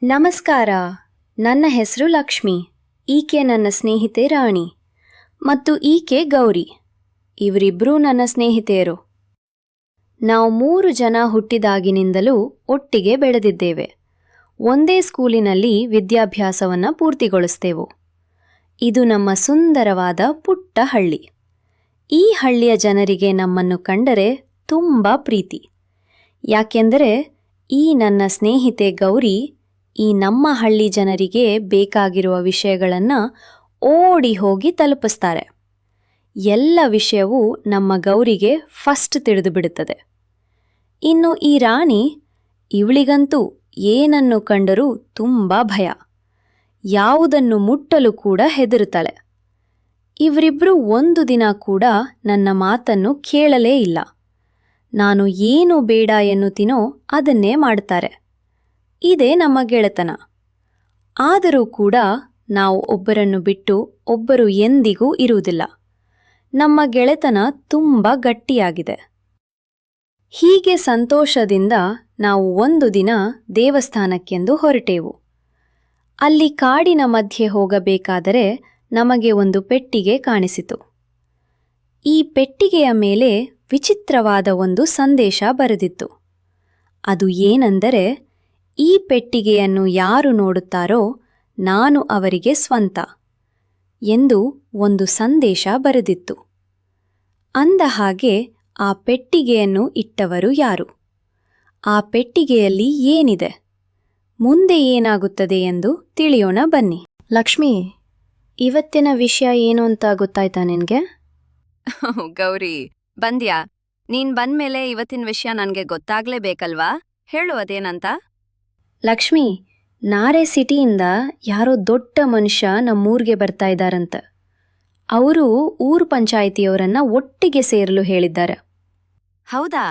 ನಮಸ್ಕಾರ. ನನ್ನ ಹೆಸರು ಲಕ್ಷ್ಮಿ. ಈಕೆ ನನ್ನ ಸ್ನೇಹಿತೆ ರಾಣಿ ಮತ್ತು ಈಕೆ ಗೌರಿ. ಇವರಿಬ್ಬರೂ ನನ್ನ ಸ್ನೇಹಿತೆಯರು. ನಾವು 3 ಜನ ಹುಟ್ಟಿದಾಗಿನಿಂದಲೂ ಒಟ್ಟಿಗೆ ಬೆಳೆದಿದ್ದೇವೆ. ಒಂದೇ ಸ್ಕೂಲಿನಲ್ಲಿ ವಿದ್ಯಾಭ್ಯಾಸವನ್ನು ಪೂರ್ತಿಗೊಳಿಸ್ತೇವು. ಇದು ನಮ್ಮ ಸುಂದರವಾದ ಪುಟ್ಟ ಹಳ್ಳಿ. ಈ ಹಳ್ಳಿಯ ಜನರಿಗೆ ನಮ್ಮನ್ನು ಕಂಡರೆ ತುಂಬ ಪ್ರೀತಿ. ಯಾಕೆಂದರೆ ಈ ನನ್ನ ಸ್ನೇಹಿತೆ ಗೌರಿ ಈ ನಮ್ಮ ಹಳ್ಳಿ ಜನರಿಗೆ ಬೇಕಾಗಿರುವ ವಿಷಯಗಳನ್ನು ಓಡಿ ಹೋಗಿ ತಲುಪಿಸ್ತಾರೆ. ಎಲ್ಲ ವಿಷಯವೂ ನಮ್ಮ ಗೌರಿಗೆ ಫಸ್ಟ್ ತಿಳಿದು ಬಿಡುತ್ತದೆ. ಇನ್ನು ಈ ರಾಣಿ, ಇವಳಿಗಂತೂ ಏನನ್ನು ಕಂಡರೂ ತುಂಬ ಭಯ. ಯಾವುದನ್ನು ಮುಟ್ಟಲು ಕೂಡ ಹೆದರುತ್ತಾಳೆ. ಇವರಿಬ್ಬರೂ ಒಂದು ದಿನ ಕೂಡ ನನ್ನ ಮಾತನ್ನು ಕೇಳಲೇ ಇಲ್ಲ. ನಾನು ಏನು ಬೇಡ ಎನ್ನುತ್ತೀನೋ ಅದನ್ನೇ ಮಾಡ್ತಾರೆ. ಇದೇ ನಮ್ಮ ಗೆಳೆತನ. ಆದರೂ ಕೂಡ ನಾವು ಒಬ್ಬರನ್ನು ಬಿಟ್ಟು ಒಬ್ಬರು ಎಂದಿಗೂ ಇರುವುದಿಲ್ಲ. ನಮ್ಮ ಗೆಳೆತನ ತುಂಬ ಗಟ್ಟಿಯಾಗಿದೆ. ಹೀಗೆ ಸಂತೋಷದಿಂದ ನಾವು ಒಂದು ದಿನ ದೇವಸ್ಥಾನಕ್ಕೆಂದು ಹೊರಟೆವು. ಅಲ್ಲಿ ಕಾಡಿನ ಮಧ್ಯೆ ಹೋಗಬೇಕಾದರೆ ನಮಗೆ ಒಂದು ಪೆಟ್ಟಿಗೆ ಕಾಣಿಸಿತು. ಈ ಪೆಟ್ಟಿಗೆಯ ಮೇಲೆ ವಿಚಿತ್ರವಾದ ಒಂದು ಸಂದೇಶ ಬರೆದಿತ್ತು. ಅದು ಏನೆಂದರೆ, ಈ ಪೆಟ್ಟಿಗೆಯನ್ನು ಯಾರು ನೋಡುತ್ತಾರೋ ನಾನು ಅವರಿಗೆ ಸ್ವಂತ ಎಂದು ಒಂದು ಸಂದೇಶ ಬರೆದಿತ್ತು. ಅಂದ ಹಾಗೆ ಆ ಪೆಟ್ಟಿಗೆಯನ್ನು ಇಟ್ಟವರು ಯಾರು? ಆ ಪೆಟ್ಟಿಗೆಯಲ್ಲಿ ಏನಿದೆ? ಮುಂದೆ ಏನಾಗುತ್ತದೆ ಎಂದು ತಿಳಿಯೋಣ ಬನ್ನಿ. ಲಕ್ಷ್ಮಿ, ಇವತ್ತಿನ ವಿಷಯ ಏನು ಅಂತ ಗೊತ್ತಾಯ್ತಾ ನಿನಗೆ? ಗೌರಿ, ಬಂದ್ಯಾ? ನೀನ್ ಬಂದ್ಮೇಲೆ ಇವತ್ತಿನ ವಿಷಯ ನನ್ಗೆ ಗೊತ್ತಾಗ್ಲೇಬೇಕಲ್ವಾ? ಹೇಳು, ಅದೇನಂತ? ಲಕ್ಷ್ಮಿ, ನಾರೆ ಸಿಟಿಯಿಂದ ಯಾರೋ ದೊಡ್ಡ ಮನುಷ್ಯ ನಮ್ಮೂರಿಗೆ ಬರ್ತಾ ಇದ್ದಾರಂತ. ಅವರು ಊರು ಪಂಚಾಯಿತಿಯವರನ್ನ ಒಟ್ಟಿಗೆ ಸೇರಲು ಹೇಳಿದ್ದಾರೆ. ಹೌದಾ?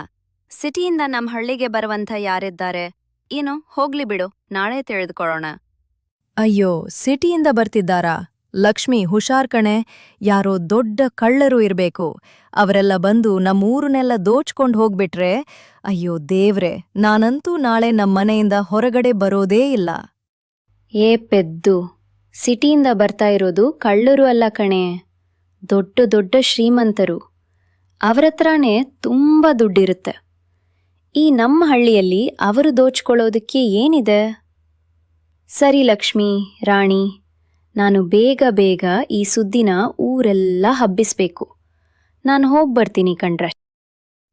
ಸಿಟಿಯಿಂದ ನಮ್ ಹಳ್ಳಿಗೆ ಬರುವಂಥ ಯಾರಿದ್ದಾರೆ? ಏನು, ಹೋಗ್ಲಿ ಬಿಡು, ನಾಳೆ ತಿಳಿದುಕೊಳ್ಳೋಣ. ಅಯ್ಯೋ, ಸಿಟಿಯಿಂದ ಬರ್ತಿದ್ದಾರಾ? ಲಕ್ಷ್ಮಿ, ಹುಷಾರ್ ಕಣೆ, ಯಾರೋ ದೊಡ್ಡ ಕಳ್ಳರು ಇರ್ಬೇಕು. ಅವರೆಲ್ಲ ಬಂದು ನಮ್ಮೂರನ್ನೆಲ್ಲ ದೋಚ್ಕೊಂಡ್ ಹೋಗ್ಬಿಟ್ರೆ, ಅಯ್ಯೋ ದೇವ್ರೆ, ನಾನಂತೂ ನಾಳೆ ನಮ್ಮನೆಯಿಂದ ಹೊರಗಡೆ ಬರೋದೇ ಇಲ್ಲ. ಏ ಪೆದ್ದು, ಸಿಟಿಯಿಂದ ಬರ್ತಾ ಇರೋದು ಕಳ್ಳರು ಅಲ್ಲ ಕಣೆ, ದೊಡ್ಡ ದೊಡ್ಡ ಶ್ರೀಮಂತರು. ಅವರತ್ರನೇ ತುಂಬ ದುಡ್ಡಿರುತ್ತೆ. ಈ ನಮ್ಮ ಹಳ್ಳಿಯಲ್ಲಿ ಅವರು ದೋಚ್ಕೊಳ್ಳೋದಕ್ಕೆ ಏನಿದೆ? ಸರಿ ಲಕ್ಷ್ಮಿ, ರಾಣಿ, ನಾನು ಬೇಗ ಬೇಗ ಈ ಸುದ್ದಿನ ಊರೆಲ್ಲ ಹಬ್ಬಿಸ್ಬೇಕು. ನಾನು ಹೋಗ್ಬರ್ತೀನಿ ಕಣ್ರೆ.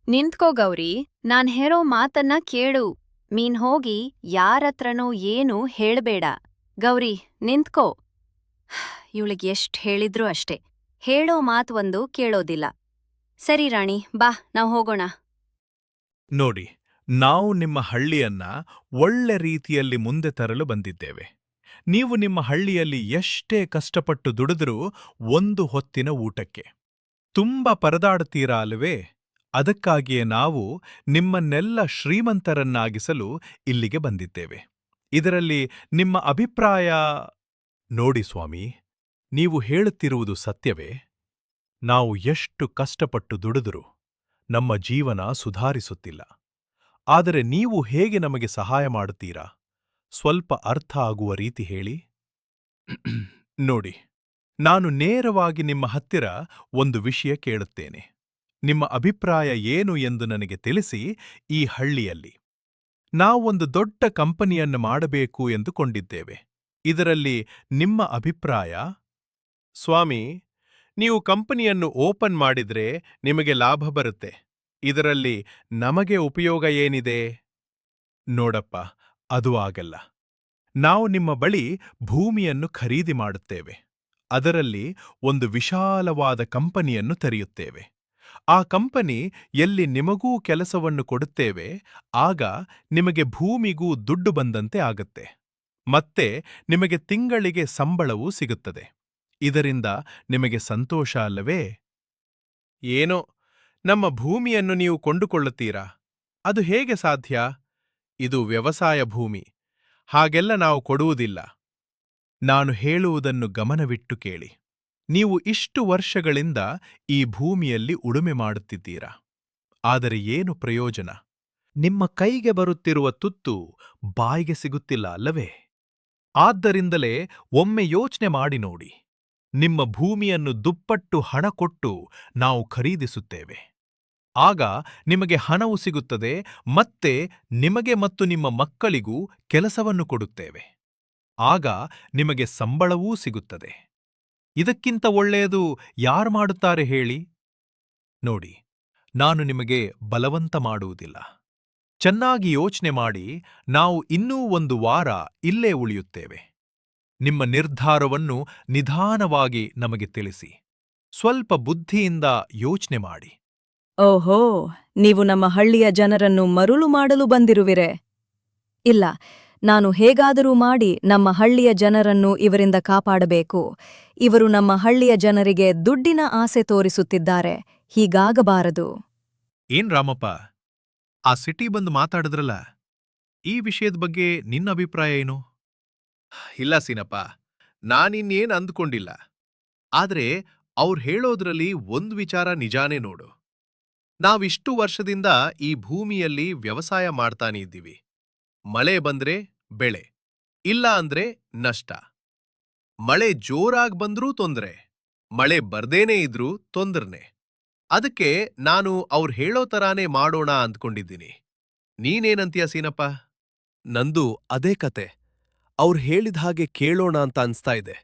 ನಿಂತ್ಕೋ ಗೌರಿ, ನಾನ್ ಹೇಳೋ ಮಾತನ್ನ ಕೇಳು. ನೀನ್ ಹೋಗಿ ಯಾರತ್ರನೂ ಏನೂ ಹೇಳ್ಬೇಡ. ಗೌರಿ, ನಿಂತ್ಕೋ. ಇವಳಿಗೆ ಎಷ್ಟ್ ಹೇಳಿದ್ರೂ ಅಷ್ಟೇ, ಹೇಳೋ ಮಾತ್ ಒಂದು ಕೇಳೋದಿಲ್ಲ. ಸರಿ ರಾಣಿ, ಬಾ, ನಾವ್ ಹೋಗೋಣ. ನೋಡಿ, ನಾವು ನಿಮ್ಮ ಹಳ್ಳಿಯನ್ನ ಒಳ್ಳೆ ರೀತಿಯಲ್ಲಿ ಮುಂದೆ ತರಲು ಬಂದಿದ್ದೇವೆ. ನೀವು ನಿಮ್ಮ ಹಳ್ಳಿಯಲ್ಲಿ ಎಷ್ಟೇ ಕಷ್ಟಪಟ್ಟು ದುಡಿದ್ರೂ ಒಂದು ಹೊತ್ತಿನ ಊಟಕ್ಕೆ ತುಂಬ ಪರದಾಡುತ್ತೀರಾ ಅಲ್ವೇ? ಅದಕ್ಕಾಗಿಯೇ ನಾವು ನಿಮ್ಮನ್ನೆಲ್ಲ ಶ್ರೀಮಂತರನ್ನಾಗಿಸಲು ಇಲ್ಲಿಗೆ ಬಂದಿದ್ದೇವೆ. ಇದರಲ್ಲಿ ನಿಮ್ಮ ಅಭಿಪ್ರಾಯ? ನೋಡಿ ಸ್ವಾಮಿ, ನೀವು ಹೇಳುತ್ತಿರುವುದು ಸತ್ಯವೇ? ನಾವು ಎಷ್ಟು ಕಷ್ಟಪಟ್ಟು ದುಡಿದರೂ ನಮ್ಮ ಜೀವನ ಸುಧಾರಿಸುತ್ತಿಲ್ಲ. ಆದರೆ ನೀವು ಹೇಗೆ ನಮಗೆ ಸಹಾಯ ಮಾಡುತ್ತೀರಾ? ಸ್ವಲ್ಪ ಅರ್ಥ ಆಗುವ ರೀತಿ ಹೇಳಿ. ನೋಡಿ, ನಾನು ನೇರವಾಗಿ ನಿಮ್ಮ ಹತ್ತಿರ ಒಂದು ವಿಷಯ ಕೇಳುತ್ತೇನೆ. ನಿಮ್ಮ ಅಭಿಪ್ರಾಯ ಏನು ಎಂದು ನನಗೆ ತಿಳಿಸಿ. ಈ ಹಳ್ಳಿಯಲ್ಲಿ ನಾವೊಂದು ದೊಡ್ಡ ಕಂಪನಿಯನ್ನು ಮಾಡಬೇಕು ಎಂದುಕೊಂಡಿದ್ದೇವೆ. ಇದರಲ್ಲಿ ನಿಮ್ಮ ಅಭಿಪ್ರಾಯ? ಸ್ವಾಮಿ, ನೀವು ಕಂಪನಿಯನ್ನು ಓಪನ್ ಮಾಡಿದ್ರೆ ನಿಮಗೆ ಲಾಭ ಬರುತ್ತೆ. ಇದರಲ್ಲಿ ನಮಗೆ ಉಪಯೋಗ ಏನಿದೆ? ನೋಡಪ್ಪ, ಅದು ಆಗಲ್ಲ. ನಾವು ನಿಮ್ಮ ಬಳಿ ಭೂಮಿಯನ್ನು ಖರೀದಿ ಮಾಡುತ್ತೇವೆ. ಅದರಲ್ಲಿ ಒಂದು ವಿಶಾಲವಾದ ಕಂಪನಿಯನ್ನು ತೆರೆಯುತ್ತೇವೆ. ಆ ಕಂಪನಿ ಎಲ್ಲಿ ನಿಮಗೂ ಕೆಲಸವನ್ನು ಕೊಡುತ್ತೇವೆ, ಆಗ ನಿಮಗೆ ಭೂಮಿಗೂ ದುಡ್ಡು ಬಂದಂತೆ ಆಗತ್ತೆ. ಮತ್ತೆ ನಿಮಗೆ ತಿಂಗಳಿಗೆ ಸಂಬಳವೂ ಸಿಗುತ್ತದೆ. ಇದರಿಂದ ನಿಮಗೆ ಸಂತೋಷ ಅಲ್ಲವೇ? ಏನೋ, ನಮ್ಮ ಭೂಮಿಯನ್ನು ನೀವು ಕೊಂಡುಕೊಳ್ಳುತ್ತೀರಾ? ಅದು ಹೇಗೆ ಸಾಧ್ಯ? ಇದು ವ್ಯವಸಾಯ ಭೂಮಿ. ಹಾಗೆಲ್ಲ ನಾವು ಕೊಡುವುದಿಲ್ಲ. ನಾನು ಹೇಳುವುದನ್ನು ಗಮನವಿಟ್ಟು ಕೇಳಿ. ನೀವು ಇಷ್ಟು ವರ್ಷಗಳಿಂದ ಈ ಭೂಮಿಯಲ್ಲಿ ಉಳುಮೆ ಮಾಡುತ್ತಿದ್ದೀರಾ. ಆದರೆ ಏನು ಪ್ರಯೋಜನ? ನಿಮ್ಮ ಕೈಗೆ ಬರುತ್ತಿರುವ ತುತ್ತು ಬಾಯಿಗೆ ಸಿಗುತ್ತಿಲ್ಲ ಅಲ್ಲವೇ? ಆದ್ದರಿಂದಲೇ ಒಮ್ಮೆ ಯೋಚನೆ ಮಾಡಿ ನೋಡಿ. ನಿಮ್ಮ ಭೂಮಿಯನ್ನು ದುಪ್ಪಟ್ಟು ಹಣ ಕೊಟ್ಟು ನಾವು ಖರೀದಿಸುತ್ತೇವೆ. ಆಗ ನಿಮಗೆ ಹಣವು ಸಿಗುತ್ತದೆ, ಮತ್ತೆ ನಿಮಗೆ ಮತ್ತು ನಿಮ್ಮ ಮಕ್ಕಳಿಗೂ ಕೆಲಸವನ್ನು ಕೊಡುತ್ತೇವೆ. ಆಗ ನಿಮಗೆ ಸಂಬಳವೂ ಸಿಗುತ್ತದೆ. ಇದಕ್ಕಿಂತ ಒಳ್ಳೆಯದು ಯಾರು ಮಾಡುತ್ತಾರೆ ಹೇಳಿ? ನೋಡಿ, ನಾನು ನಿಮಗೆ ಬಲವಂತ ಮಾಡುವುದಿಲ್ಲ. ಚೆನ್ನಾಗಿ ಯೋಚನೆ ಮಾಡಿ. ನಾವು ಇನ್ನೂ 1 ವಾರ ಇಲ್ಲೇ ಉಳಿಯುತ್ತೇವೆ. ನಿಮ್ಮ ನಿರ್ಧಾರವನ್ನು ನಿಧಾನವಾಗಿ ನಮಗೆ ತಿಳಿಸಿ. ಸ್ವಲ್ಪ ಬುದ್ಧಿಯಿಂದ ಯೋಚನೆ ಮಾಡಿ. ಓಹೋ, ನೀವು ನಮ್ಮ ಹಳ್ಳಿಯ ಜನರನ್ನು ಮರುಳು ಮಾಡಲು ಬಂದಿರುವಿರೆ. ಇಲ್ಲ, ನಾನು ಹೇಗಾದರೂ ಮಾಡಿ ನಮ್ಮ ಹಳ್ಳಿಯ ಜನರನ್ನು ಇವರಿಂದ ಕಾಪಾಡಬೇಕು. ಇವರು ನಮ್ಮ ಹಳ್ಳಿಯ ಜನರಿಗೆ ದುಡ್ಡಿನ ಆಸೆ ತೋರಿಸುತ್ತಿದ್ದಾರೆ. ಹೀಗಾಗಬಾರದು. ಏನ್ ರಾಮಪ್ಪ, ಆ ಸಿಟಿ ಬಂದು ಮಾತಾಡಿದ್ರಲ್ಲ, ಈ ವಿಷಯದ ಬಗ್ಗೆ ನಿನ್ನ ಅಭಿಪ್ರಾಯ ಏನು? ಇಲ್ಲ ಸೀನಪ್ಪ, ನಾನಿನ್ನೇನ್ ಅಂದ್ಕೊಂಡಿಲ್ಲ. ಆದ್ರೆ ಅವ್ರು ಹೇಳೋದ್ರಲ್ಲಿ ಒಂದು ವಿಚಾರ ನಿಜಾನೇ ನೋಡು. ನಾವಿಷ್ಟು ವರ್ಷದಿಂದ ಈ ಭೂಮಿಯಲ್ಲಿ ವ್ಯವಸಾಯ ಮಾಡ್ತಾನೆ ಇದ್ದೀವಿ. ಮಳೆ ಬಂದ್ರೆ ಬೆಳೆ, ಇಲ್ಲ ಅಂದ್ರೆ ನಷ್ಟ. ಮಳೆ ಜೋರಾಗ್ ಬಂದ್ರೂ ತೊಂದ್ರೆ, ಮಳೆ ಬರ್ದೇನೇ ಇದ್ರೂ ತೊಂದರ್ನೆ. ಅದಕ್ಕೆ ನಾನು ಅವ್ರು ಹೇಳೋ ತರಾನೇ ಮಾಡೋಣ ಅಂದ್ಕೊಂಡಿದ್ದೀನಿ. ನೀನೇನಂತೀಯ ಸೀನಪ್ಪ? ನಂದು ಅದೇ ಕತೆ. ಅವ್ರು ಹೇಳಿದ ಹಾಗೆ ಕೇಳೋಣ ಅಂತ ಅನ್ಸ್ತಾ ಇದೆ.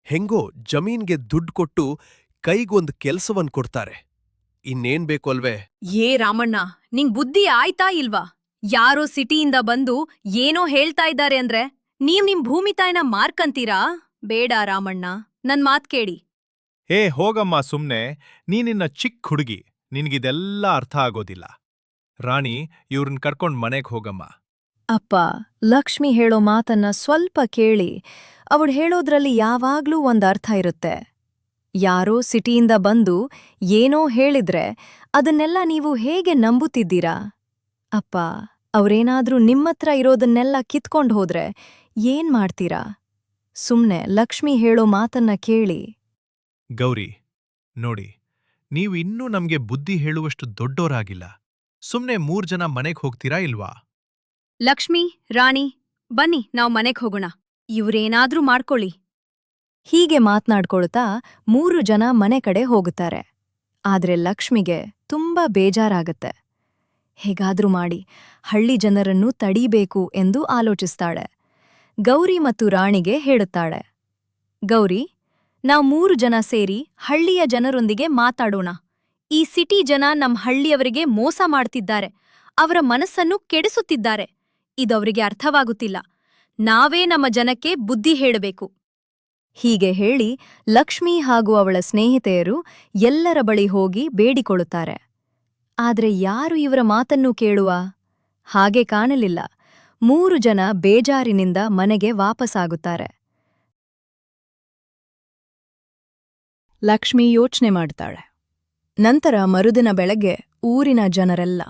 ಹೆಂಗೋ ಜಮೀನ್ಗೆ ದುಡ್ಡು ಕೊಟ್ಟು ಕೈಗೊಂದು ಕೆಲ್ಸವನ್ ಕೊಡ್ತಾರೆ. ಇನ್ನೇನ್ ಬೇಕು ಅಲ್ವೇ? ಏ ರಾಮಣ್ಣ, ನಿಂಗ್ ಬುದ್ಧಿ ಆಯ್ತಾ ಇಲ್ವಾ? ಯಾರೋ ಸಿಟಿಯಿಂದ ಬಂದು ಏನೋ ಹೇಳ್ತಾ ಇದ್ದಾರೆ ಅಂದ್ರೆ ನೀವ್ ನಿಮ್ ಭೂಮಿ ತಾಯಿನ ಮಾರ್ಕಂತೀರಾ? ಬೇಡ ರಾಮಣ್ಣ, ನನ್ ಮಾತ್ ಕೇಳಿ. ಏ ಹೋಗಮ್ಮ ಸುಮ್ನೆ, ನೀನಿನ್ನ ಚಿಕ್ಕ ಹುಡುಗಿ, ನಿನ್ಗಿದೆಲ್ಲ ಅರ್ಥ ಆಗೋದಿಲ್ಲ. ರಾಣಿ, ಇವ್ರನ್ ಕರ್ಕೊಂಡ್ ಮನೆಗ್ ಹೋಗಮ್ಮ. ಅಪ್ಪ, ಲಕ್ಷ್ಮಿ ಹೇಳೋ ಮಾತನ್ನ ಸ್ವಲ್ಪ ಕೇಳಿ. ಅವಳು ಹೇಳೋದ್ರಲ್ಲಿ ಯಾವಾಗ್ಲೂ ಒಂದ್ ಅರ್ಥ ಇರುತ್ತೆ. ಯಾರೋ ಸಿಟಿಯಿಂದ ಬಂದು ಏನೋ ಹೇಳಿದ್ರೆ ಅದನ್ನೆಲ್ಲ ನೀವು ಹೇಗೆ ನಂಬುತ್ತಿದ್ದೀರಾ? ಅಪ್ಪ, ಅವ್ರೇನಾದ್ರೂ ನಿಮ್ಮತ್ರ ಇರೋದನ್ನೆಲ್ಲ ಕಿತ್ಕೊಂಡ್ ಹೋದ್ರೆ ಏನ್ ಮಾಡ್ತೀರಾ? ಸುಮ್ನೆ ಲಕ್ಷ್ಮಿ ಹೇಳೋ ಮಾತನ್ನ ಕೇಳಿ. ಗೌರಿ, ನೋಡಿ, ನೀವು ಇನ್ನೂ ನಮ್ಗೆ ಬುದ್ಧಿ ಹೇಳುವಷ್ಟು ದೊಡ್ಡೋರಾಗಿಲ್ಲ. ಸುಮ್ನೆ 3 ಜನ ಮನೆಗ್ ಹೋಗ್ತೀರಾ ಇಲ್ವಾ? ಲಕ್ಷ್ಮಿ, ರಾಣಿ, ಬನ್ನಿ ನಾವ್ ಮನೆಗ್ ಹೋಗೋಣ. ಇವ್ರೇನಾದ್ರೂ ಮಾಡ್ಕೊಳ್ಳಿ. ಹೀಗೆ ಮಾತ್ನಾಡ್ಕೊಳ್ತಾ 3 ಜನ ಮನೆ ಕಡೆ ಹೋಗುತ್ತಾರೆ. ಆದ್ರೆ ಲಕ್ಷ್ಮಿಗೆ ತುಂಬಾ ಬೇಜಾರಾಗತ್ತೆ. ಹೇಗಾದ್ರೂ ಮಾಡಿ ಹಳ್ಳಿ ಜನರನ್ನು ತಡೀಬೇಕು ಎಂದು ಆಲೋಚಿಸ್ತಾಳೆ. ಗೌರಿ ಮತ್ತು ರಾಣಿಗೆ ಹೇಳುತ್ತಾಳೆ, ಗೌರಿ, ನಾವ್ 3 ಜನ ಸೇರಿ ಹಳ್ಳಿಯ ಜನರೊಂದಿಗೆ ಮಾತಾಡೋಣ. ಈ ಸಿಟಿ ಜನ ನಮ್ ಹಳ್ಳಿಯವರಿಗೆ ಮೋಸ ಮಾಡ್ತಿದ್ದಾರೆ, ಅವರ ಮನಸ್ಸನ್ನು ಕೆಡಿಸುತ್ತಿದ್ದಾರೆ. ಇದವರಿಗೆ ಅರ್ಥವಾಗುತ್ತಿಲ್ಲ. ನಾವೇ ನಮ್ಮ ಜನಕ್ಕೆ ಬುದ್ಧಿ ಹೇಳಬೇಕು. ಹೀಗೆ ಹೇಳಿ ಲಕ್ಷ್ಮಿ ಹಾಗೂ ಅವಳ ಸ್ನೇಹಿತೆಯರು ಎಲ್ಲರ ಬಳಿ ಹೋಗಿ ಬೇಡಿಕೊಳ್ಳುತ್ತಾರೆ. ಆದ್ರೆ ಯಾರು ಇವರ ಮಾತನ್ನು ಕೇಳುವ ಹಾಗೆ ಕಾಣಲಿಲ್ಲ. 3 ಜನ ಬೇಜಾರಿನಿಂದ ಮನೆಗೆ ವಾಪಸ್ಸಾಗುತ್ತಾರೆ. ಲಕ್ಷ್ಮಿ ಯೋಚನೆ ಮಾಡ್ತಾಳೆ. ನಂತರ ಮರುದಿನ ಬೆಳಗ್ಗೆ ಊರಿನ ಜನರೆಲ್ಲ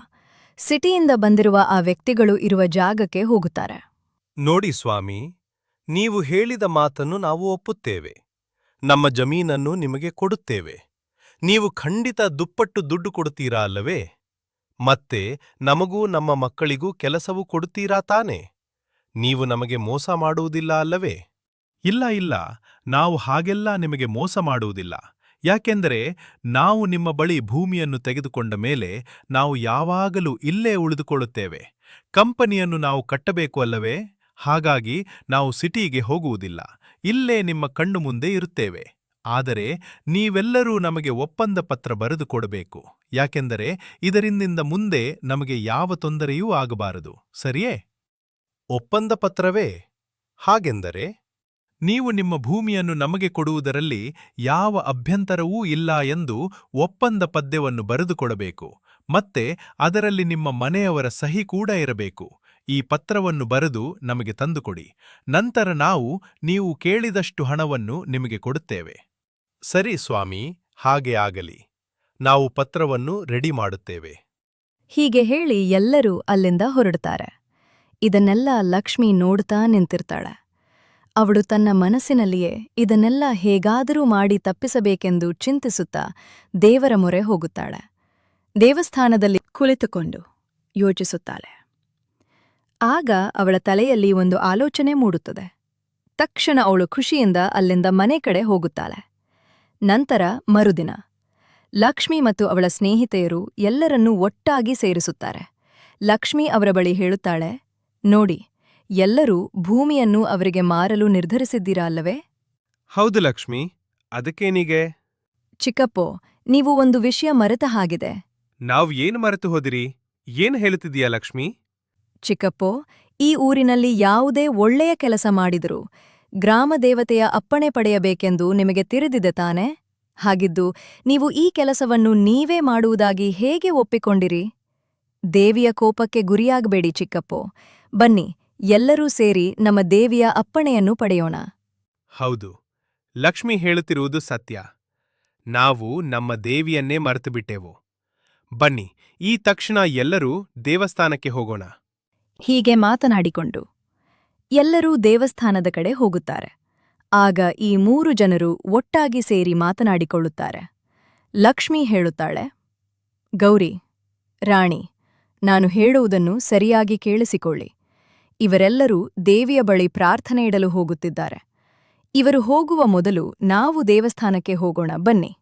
ಸಿಟಿಯಿಂದ ಬಂದಿರುವ ಆ ವ್ಯಕ್ತಿಗಳು ಇರುವ ಜಾಗಕ್ಕೆ ಹೋಗುತ್ತಾರೆ. ನೋಡಿ ಸ್ವಾಮಿ, ನೀವು ಹೇಳಿದ ಮಾತನ್ನು ನಾವು ಒಪ್ಪುತ್ತೇವೆ. ನಮ್ಮ ಜಮೀನನ್ನು ನಿಮಗೆ ಕೊಡುತ್ತೇವೆ. ನೀವು ಖಂಡಿತ ದುಪ್ಪಟ್ಟು ದುಡ್ಡು ಕೊಡುತ್ತೀರಾ ಅಲ್ಲವೇ? ಮತ್ತೆ ನಮಗೂ ನಮ್ಮ ಮಕ್ಕಳಿಗೂ ಕೆಲಸವೂ ಕೊಡುತ್ತೀರಾ ತಾನೆ? ನೀವು ನಮಗೆ ಮೋಸ ಮಾಡುವುದಿಲ್ಲ ಅಲ್ಲವೇ? ಇಲ್ಲ ಇಲ್ಲ, ನಾವು ಹಾಗೆಲ್ಲ ನಿಮಗೆ ಮೋಸ ಮಾಡುವುದಿಲ್ಲ. ಯಾಕೆಂದರೆ ನಾವು ನಿಮ್ಮ ಬಳಿ ಭೂಮಿಯನ್ನು ತೆಗೆದುಕೊಂಡ ಮೇಲೆ ನಾವು ಯಾವಾಗಲೂ ಇಲ್ಲೇ ಉಳಿದುಕೊಳ್ಳುತ್ತೇವೆ. ಕಂಪನಿಯನ್ನು ನಾವು ಕಟ್ಟಬೇಕು ಅಲ್ಲವೇ? ಹಾಗಾಗಿ ನಾವು ಸಿಟಿಗೆ ಹೋಗುವುದಿಲ್ಲ, ಇಲ್ಲೇ ನಿಮ್ಮ ಕಣ್ಣು ಮುಂದೆ ಇರುತ್ತೇವೆ. ಆದರೆ ನೀವೆಲ್ಲರೂ ನಮಗೆ ಒಪ್ಪಂದ ಪತ್ರ ಬರೆದು ಕೊಡಬೇಕು. ಯಾಕೆಂದರೆ ಇದರಿಂದ ಮುಂದೆ ನಮಗೆ ಯಾವ ತೊಂದರೆಯೂ ಆಗಬಾರದು, ಸರಿಯೇ? ಒಪ್ಪಂದ ಪತ್ರವೇ? ಹಾಗೆಂದರೆ? ನೀವು ನಿಮ್ಮ ಭೂಮಿಯನ್ನು ನಮಗೆ ಕೊಡುವುದರಲ್ಲಿ ಯಾವ ಅಭ್ಯಂತರವೂ ಇಲ್ಲ ಎಂದು ಒಪ್ಪಂದ ಪದ್ಯವನ್ನು ಬರೆದುಕೊಡಬೇಕು. ಮತ್ತೆ ಅದರಲ್ಲಿ ನಿಮ್ಮ ಮನೆಯವರ ಸಹಿ ಕೂಡ ಇರಬೇಕು. ಈ ಪತ್ರವನ್ನು ಬರೆದು ನಮಗೆ ತಂದುಕೊಡಿ. ನಂತರ ನಾವು ನೀವು ಕೇಳಿದಷ್ಟು ಹಣವನ್ನು ನಿಮಗೆ ಕೊಡುತ್ತೇವೆ. ಸರಿ ಸ್ವಾಮಿ, ಹಾಗೆ ಆಗಲಿ. ನಾವು ಪತ್ರವನ್ನು ರೆಡಿ ಮಾಡುತ್ತೇವೆ. ಹೀಗೆ ಹೇಳಿ ಎಲ್ಲರೂ ಅಲ್ಲಿಂದ ಹೊರಡುತ್ತಾರೆ. ಇದನ್ನೆಲ್ಲ ಲಕ್ಷ್ಮಿ ನೋಡ್ತಾ ನಿಂತಿರ್ತಾಳೆ. ಅವಳು ತನ್ನ ಮನಸ್ಸಿನಲ್ಲಿಯೇ ಇದನ್ನೆಲ್ಲ ಹೇಗಾದರೂ ಮಾಡಿ ತಪ್ಪಿಸಬೇಕೆಂದು ಚಿಂತಿಸುತ್ತಾ ದೇವರ ಮೊರೆ ಹೋಗುತ್ತಾಳೆ. ದೇವಸ್ಥಾನದಲ್ಲಿ ಕುಳಿತುಕೊಂಡು ಯೋಚಿಸುತ್ತಾಳೆ. ಆಗ ಅವಳ ತಲೆಯಲ್ಲಿ ಒಂದು ಆಲೋಚನೆ ಮೂಡುತ್ತದೆ. ತಕ್ಷಣ ಅವಳು ಖುಷಿಯಿಂದ ಅಲ್ಲಿಂದ ಮನೆ ಕಡೆ ಹೋಗುತ್ತಾಳೆ. ನಂತರ ಮರುದಿನ ಲಕ್ಷ್ಮಿ ಮತ್ತು ಅವಳ ಸ್ನೇಹಿತೆಯರು ಎಲ್ಲರನ್ನೂ ಒಟ್ಟಾಗಿ ಸೇರಿಸುತ್ತಾರೆ. ಲಕ್ಷ್ಮಿ ಅವರ ಬಳಿ ಹೇಳುತ್ತಾಳೆ, ನೋಡಿ, ಎಲ್ಲರೂ ಭೂಮಿಯನ್ನು ಅವರಿಗೆ ಮಾರಲು ನಿರ್ಧರಿಸಿದ್ದೀರಾ ಅಲ್ಲವೇ? ಹೌದು ಲಕ್ಷ್ಮಿ, ಅದಕ್ಕೇನೀಗೆ? ಚಿಕ್ಕಪ್ಪೋ, ನೀವು ಒಂದು ವಿಷಯ ಮರೆತ ಹಾಗಿದೆ. ನಾವ್ ಏನ್ ಮರೆತು ಹೋದಿರಿ? ಏನ್ ಹೇಳುತ್ತಿದೀಯಾ ಲಕ್ಷ್ಮಿ? ಚಿಕ್ಕಪ್ಪೋ, ಈ ಊರಿನಲ್ಲಿ ಯಾವುದೇ ಒಳ್ಳೆಯ ಕೆಲಸ ಮಾಡಿದರೂ ಗ್ರಾಮ ದೇವತೆಯ ಅಪ್ಪಣೆ ಪಡೆಯಬೇಕೆಂದು ನಿಮಗೆ ತಿಳಿದಿದೆ ತಾನೆ? ಹಾಗಿದ್ದು ನೀವು ಈ ಕೆಲಸವನ್ನು ನೀವೇ ಮಾಡುವುದಾಗಿ ಹೇಗೆ ಒಪ್ಪಿಕೊಂಡಿರಿ? ದೇವಿಯ ಕೋಪಕ್ಕೆ ಗುರಿಯಾಗಬೇಡಿ ಚಿಕ್ಕಪ್ಪೋ. ಬನ್ನಿ, ಎಲ್ಲರೂ ಸೇರಿ ನಮ್ಮ ದೇವಿಯ ಅಪ್ಪಣೆಯನ್ನು ಪಡೆಯೋಣ. ಹೌದು, ಲಕ್ಷ್ಮಿ ಹೇಳುತ್ತಿರುವುದು ಸತ್ಯ. ನಾವು ನಮ್ಮ ದೇವಿಯನ್ನೇ ಮರೆತುಬಿಟ್ಟೆವು. ಬನ್ನಿ, ಈ ತಕ್ಷಣ ಎಲ್ಲರೂ ದೇವಸ್ಥಾನಕ್ಕೆ ಹೋಗೋಣ. ಹೀಗೆ ಮಾತನಾಡಿಕೊಂಡು ಎಲ್ಲರೂ ದೇವಸ್ಥಾನದ ಕಡೆ ಹೋಗುತ್ತಾರೆ. ಆಗ ಈ 3 ಜನರು ಒಟ್ಟಾಗಿ ಸೇರಿ ಮಾತನಾಡಿಕೊಳ್ಳುತ್ತಾರೆ. ಲಕ್ಷ್ಮಿ ಹೇಳುತ್ತಾಳೆ, ಗೌರಿ, ರಾಣಿ, ನಾನು ಹೇಳುವುದನ್ನು ಸರಿಯಾಗಿ ಕೇಳಿಸಿಕೊಳ್ಳಿ. ಇವರೆಲ್ಲರೂ ದೇವಿಯ ಬಳಿ ಪ್ರಾರ್ಥನೆ ಇಡಲು ಹೋಗುತ್ತಿದ್ದಾರೆ. ಇವರು ಹೋಗುವ ಮೊದಲು ನಾವು ದೇವಸ್ಥಾನಕ್ಕೆ ಹೋಗೋಣ ಬನ್ನಿ.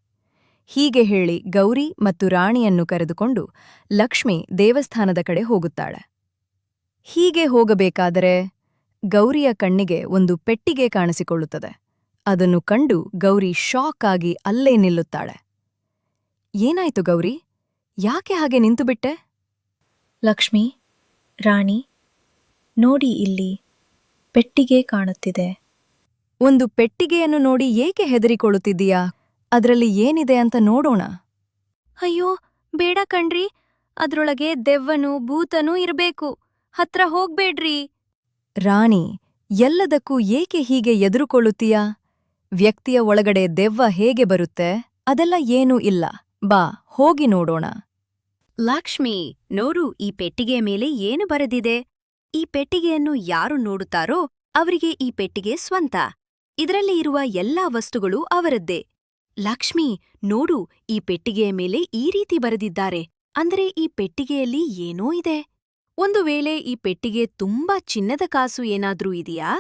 ಹೀಗೆ ಹೇಳಿ ಗೌರಿ ಮತ್ತು ರಾಣಿಯನ್ನು ಕರೆದುಕೊಂಡು ಲಕ್ಷ್ಮಿ ದೇವಸ್ಥಾನದ ಕಡೆ ಹೋಗುತ್ತಾಳೆ. ಹೀಗೆ ಹೋಗಬೇಕಾದರೆ ಗೌರಿಯ ಕಣ್ಣಿಗೆ ಒಂದು ಪೆಟ್ಟಿಗೆ ಕಾಣಿಸಿಕೊಳ್ಳುತ್ತದೆ. ಅದನ್ನು ಕಂಡು ಗೌರಿ ಶಾಕ್ ಆಗಿ ಅಲ್ಲೇ ನಿಲ್ಲುತ್ತಾಳೆ. ಏನಾಯ್ತು ಗೌರಿ? ಯಾಕೆ ಹಾಗೆ ನಿಂತುಬಿಟ್ಟೆ? ಲಕ್ಷ್ಮಿ, ರಾಣಿ, ನೋಡಿ ಇಲ್ಲಿ ಪೆಟ್ಟಿಗೆ ಕಾಣುತ್ತಿದೆ. ಒಂದು ಪೆಟ್ಟಿಗೆಯನ್ನು ನೋಡಿ ಏಕೆ ಹೆದರಿಕೊಳ್ಳುತ್ತಿದ್ದೀಯಾ? ಅದರಲ್ಲಿ ಏನಿದೆ ಅಂತ ನೋಡೋಣ. ಅಯ್ಯೋ, ಬೇಡ ಕಣ್ರಿ, ಅದ್ರೊಳಗೆ ದೆವ್ವನೂ ಭೂತನೂ ಇರಬೇಕು. ಹತ್ರ ಹೋಗ್ಬೇಡ್ರಿ. ರಾಣಿ, ಎಲ್ಲದಕ್ಕೂ ಏಕೆ ಹೀಗೆ ಎದುರುಕೊಳ್ಳುತ್ತೀಯಾ? ವ್ಯಕ್ತಿಯ ಒಳಗಡೆ ದೆವ್ವ ಹೇಗೆ ಬರುತ್ತೆ? ಅದೆಲ್ಲ ಏನೂ ಇಲ್ಲ. ಬಾ, ಹೋಗಿ ನೋಡೋಣ. ಲಕ್ಷ್ಮಿ, ನೋಡು, ಈ ಪೆಟ್ಟಿಗೆ ಮೇಲೆ ಏನು ಬರೆದಿದೆ. ಈ ಪೆಟ್ಟಿಗೆಯನ್ನು ಯಾರು ನೋಡುತ್ತಾರೋ ಅವರಿಗೆ ಈ ಪೆಟ್ಟಿಗೆ ಸ್ವಂತ. ಇದರಲ್ಲಿ ಇರುವ ಎಲ್ಲಾ ವಸ್ತುಗಳು ಅವರದ್ದೇ. ಲಕ್ಷ್ಮಿ, ನೋಡು, ಈ ಪೆಟ್ಟಿಗೆಯ ಮೇಲೆ ಈ ರೀತಿ ಬರೆದಿದ್ದಾರೆ. ಅಂದರೆ ಈ ಪೆಟ್ಟಿಗೆಯಲ್ಲಿ ಏನೋ ಇದೆ. ಒಂದು ವೇಳೆ ಈ ಪೆಟ್ಟಿಗೆ ತುಂಬಾ ಚಿನ್ನದ ಕಾಸು ಏನಾದ್ರೂ ಇದೆಯಾ?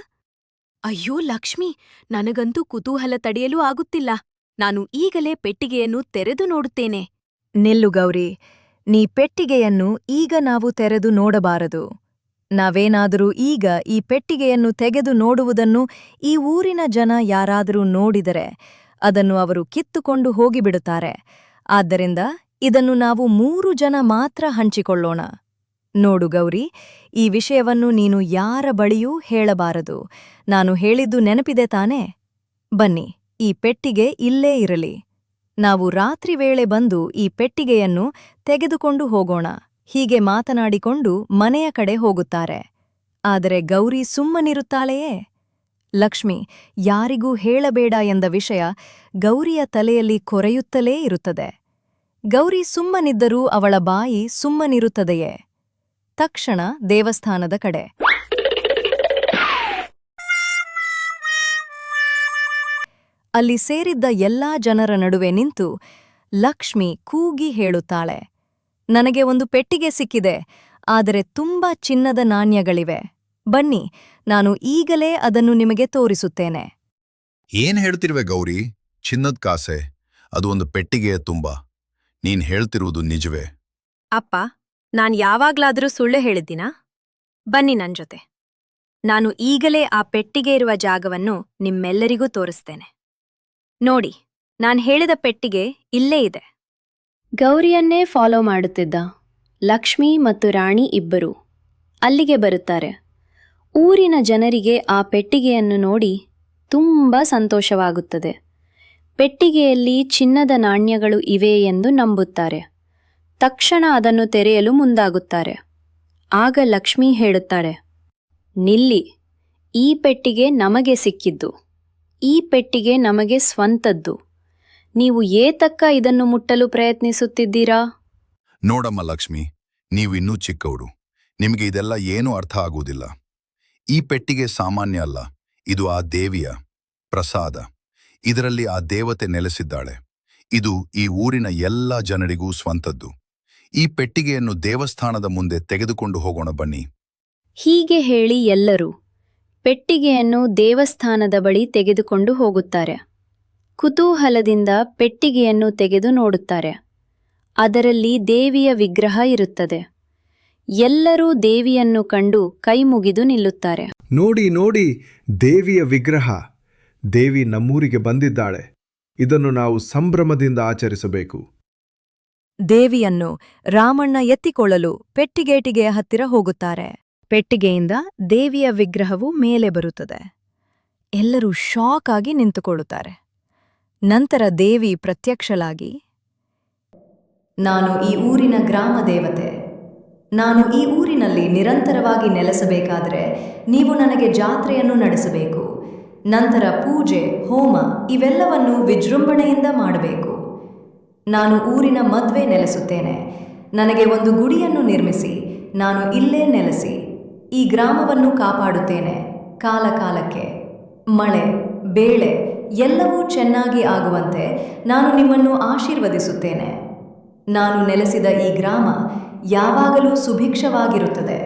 ಅಯ್ಯೋ ಲಕ್ಷ್ಮಿ, ನನಗಂತೂ ಕುತೂಹಲ ತಡೆಯಲೂ ಆಗುತ್ತಿಲ್ಲ. ನಾನು ಈಗಲೇ ಪೆಟ್ಟಿಗೆಯನ್ನು ತೆರೆದು ನೋಡುತ್ತೇನೆ. ನಿಲ್ಲು ಗೌರಿ, ನೀ ಪೆಟ್ಟಿಗೆಯನ್ನು ಈಗ ನಾವು ತೆರೆದು ನೋಡಬಾರದು. ನಾವೇನಾದರೂ ಈಗ ಈ ಪೆಟ್ಟಿಗೆಯನ್ನು ತೆಗೆದು ನೋಡುವುದನ್ನು ಈ ಊರಿನ ಜನ ಯಾರಾದರೂ ನೋಡಿದರೆ ಅದನ್ನು ಅವರು ಕಿತ್ತುಕೊಂಡು ಹೋಗಿಬಿಡುತ್ತಾರೆ. ಆದ್ದರಿಂದ ಇದನ್ನು ನಾವು 3 ಜನ ಮಾತ್ರ ಹಂಚಿಕೊಳ್ಳೋಣ. ನೋಡು ಗೌರಿ, ಈ ವಿಷಯವನ್ನು ನೀನು ಯಾರ ಬಳಿಯೂ ಹೇಳಬಾರದು. ನಾನು ಹೇಳಿದ್ದು ನೆನಪಿದೆ ತಾನೇ? ಬನ್ನಿ, ಈ ಪೆಟ್ಟಿಗೆ ಇಲ್ಲೇ ಇರಲಿ. ನಾವು ರಾತ್ರಿ ವೇಳೆ ಬಂದು ಈ ಪೆಟ್ಟಿಗೆಯನ್ನು ತೆಗೆದುಕೊಂಡು ಹೋಗೋಣ. ಹೀಗೆ ಮಾತನಾಡಿಕೊಂಡು ಮನೆಯ ಕಡೆ ಹೋಗುತ್ತಾರೆ. ಆದರೆ ಗೌರಿ ಸುಮ್ಮನಿರುತ್ತಾಳೆಯೇ? ಲಕ್ಷ್ಮಿ ಯಾರಿಗೂ ಹೇಳಬೇಡ ಎಂದ ವಿಷಯ ಗೌರಿಯ ತಲೆಯಲ್ಲಿ ಕೊರೆಯುತ್ತಲೇ ಇರುತ್ತದೆ. ಗೌರಿ ಸುಮ್ಮನಿದ್ದರೂ ಅವಳ ಬಾಯಿ ಸುಮ್ಮನಿರುತ್ತದೆಯೇ? ತಕ್ಷಣ ದೇವಸ್ಥಾನದ ಕಡೆ ಅಲ್ಲಿ ಸೇರಿದ್ದ ಎಲ್ಲಾ ಜನರ ನಡುವೆ ನಿಂತು ಲಕ್ಷ್ಮಿ ಕೂಗಿ ಹೇಳುತ್ತಾಳೆ, ನನಗೆ ಒಂದು ಪೆಟ್ಟಿಗೆ ಸಿಕ್ಕಿದೆ, ಆದರೆ ತುಂಬಾ ಚಿನ್ನದ ನಾಣ್ಯಗಳಿವೆ. ಬನ್ನಿ, ನಾನು ಈಗಲೇ ಅದನ್ನು ನಿಮಗೆ ತೋರಿಸುತ್ತೇನೆ. ಏನ್ ಹೇಳ್ತಿರುವೆ ಗೌರಿ? ಚಿನ್ನದ್ ಕಾಸೆ? ಅದು ಒಂದು ಪೆಟ್ಟಿಗೆಯ ತುಂಬ. ನೀನ್ ಹೇಳ್ತಿರುವುದು ನಿಜವೇ? ಅಪ್ಪ, ನಾನ್ ಯಾವಾಗ್ಲಾದ್ರೂ ಸುಳ್ಳು ಹೇಳಿದ್ದೀನಾ? ಬನ್ನಿ ನನ್ ಜೊತೆ. ನಾನು ಈಗಲೇ ಆ ಪೆಟ್ಟಿಗೆ ಇರುವ ಜಾಗವನ್ನು ನಿಮ್ಮೆಲ್ಲರಿಗೂ ತೋರಿಸ್ತೇನೆ. ನೋಡಿ, ನಾನ್ ಹೇಳಿದ ಪೆಟ್ಟಿಗೆ ಇಲ್ಲೇ ಇದೆ. ಗೌರಿಯನ್ನೇ ಫಾಲೋ ಮಾಡುತ್ತಿದ್ದ ಲಕ್ಷ್ಮಿ ಮತ್ತು ರಾಣಿ ಇಬ್ಬರು ಅಲ್ಲಿಗೆ ಬರುತ್ತಾರೆ. ಊರಿನ ಜನರಿಗೆ ಆ ಪೆಟ್ಟಿಗೆಯನ್ನು ನೋಡಿ ತುಂಬ ಸಂತೋಷವಾಗುತ್ತದೆ. ಪೆಟ್ಟಿಗೆಯಲ್ಲಿ ಚಿನ್ನದ ನಾಣ್ಯಗಳು ಇವೆ ಎಂದು ನಂಬುತ್ತಾರೆ. ತಕ್ಷಣ ಅದನ್ನು ತೆರೆಯಲು ಮುಂದಾಗುತ್ತಾರೆ. ಆಗ ಲಕ್ಷ್ಮಿ ಹೇಳುತ್ತಾಳೆ, ನಿಲ್ಲಿ, ಈ ಪೆಟ್ಟಿಗೆ ನಮಗೆ ಸಿಕ್ಕಿದ್ದು. ಈ ಪೆಟ್ಟಿಗೆ ನಮಗೆ ಸ್ವಂತದ್ದು. ನೀವು ಏತಕ್ಕ ಇದನ್ನು ಮುಟ್ಟಲು ಪ್ರಯತ್ನಿಸುತ್ತಿದ್ದೀರಾ? ನೋಡಮ್ಮ ಲಕ್ಷ್ಮಿ, ನೀವು ಇನ್ನೂ ಚಿಕ್ಕವಳು. ನಿಮಗೆ ಇದೆಲ್ಲ ಏನೂ ಅರ್ಥ ಆಗುವುದಿಲ್ಲ. ಈ ಪೆಟ್ಟಿಗೆ ಸಾಮಾನ್ಯ ಅಲ್ಲ. ಇದು ಆ ದೇವಿಯ ಪ್ರಸಾದ. ಇದರಲ್ಲಿ ಆ ದೇವತೆ ನೆಲೆಸಿದ್ದಾಳೆ. ಇದು ಈ ಊರಿನ ಎಲ್ಲ ಜನರಿಗೂ ಸ್ವಂತದ್ದು. ಈ ಪೆಟ್ಟಿಗೆಯನ್ನು ದೇವಸ್ಥಾನದ ಮುಂದೆ ತೆಗೆದುಕೊಂಡು ಹೋಗೋಣ ಬನ್ನಿ. ಹೀಗೆ ಹೇಳಿ ಎಲ್ಲರೂ ಪೆಟ್ಟಿಗೆಯನ್ನು ದೇವಸ್ಥಾನದ ಬಳಿ ತೆಗೆದುಕೊಂಡು ಹೋಗುತ್ತಾರೆ. ಕುತೂಹಲದಿಂದ ಪೆಟ್ಟಿಗೆಯನ್ನು ತೆಗೆದು ನೋಡುತ್ತಾರೆ. ಅದರಲ್ಲಿ ದೇವಿಯ ವಿಗ್ರಹ ಇರುತ್ತದೆ. ಎಲ್ಲರೂ ದೇವಿಯನ್ನು ಕಂಡು ಕೈಮುಗಿದು ನಿಲ್ಲುತ್ತಾರೆ. ನೋಡಿ ನೋಡಿ, ದೇವಿಯ ವಿಗ್ರಹ. ದೇವಿ ನಮ್ಮೂರಿಗೆ ಬಂದಿದ್ದಾಳೆ. ಇದನ್ನು ನಾವು ಸಂಭ್ರಮದಿಂದ ಆಚರಿಸಬೇಕು. ದೇವಿಯನ್ನು ರಾಮಣ್ಣ ಎತ್ತಿಕೊಳ್ಳಲು ಪೆಟ್ಟಿಗೇಟಿಗೆಯ ಹತ್ತಿರ ಹೋಗುತ್ತಾರೆ. ಪೆಟ್ಟಿಗೆಯಿಂದ ದೇವಿಯ ವಿಗ್ರಹವು ಮೇಲೆ ಬರುತ್ತದೆ. ಎಲ್ಲರೂ ಶಾಕ್ ಆಗಿ ನಿಂತುಕೊಳ್ಳುತ್ತಾರೆ. ನಂತರ ದೇವಿ ಪ್ರತ್ಯಕ್ಷಳಾಗಿ, ನಾನು ಈ ಊರಿನ ಗ್ರಾಮ ದೇವತೆ. ನಾನು ಈ ಊರಿನಲ್ಲಿ ನಿರಂತರವಾಗಿ ನೆಲೆಸಬೇಕಾದರೆ ನೀವು ನನಗೆ ಜಾತ್ರೆಯನ್ನು ನಡೆಸಬೇಕು. ನಂತರ ಪೂಜೆ, ಹೋಮ ಇವೆಲ್ಲವನ್ನು ವಿಜೃಂಭಣೆಯಿಂದ ಮಾಡಬೇಕು. ನಾನು ಊರಿನ ಮಧ್ವೆ ನೆಲೆಸುತ್ತೇನೆ. ನನಗೆ ಒಂದು ಗುಡಿಯನ್ನು ನಿರ್ಮಿಸಿ ನಾನು ಇಲ್ಲೇ ನೆಲೆಸಿ ಈ ಗ್ರಾಮವನ್ನು ಕಾಪಾಡುತ್ತೇನೆ. ಕಾಲಕಾಲಕ್ಕೆ ಮಳೆ, ಬೇಳೆ ಎಲ್ಲವೂ ಚೆನ್ನಾಗಿ ಆಗುವಂತೆ ನಾನು ನಿಮ್ಮನ್ನು ಆಶೀರ್ವದಿಸುತ್ತೇನೆ. ನಾನು ನೆಲೆಸಿದ ಈ ಗ್ರಾಮ ಯಾವಾಗಲೂ ಸುಭಿಕ್ಷವಾಗಿರುತ್ತದೆ.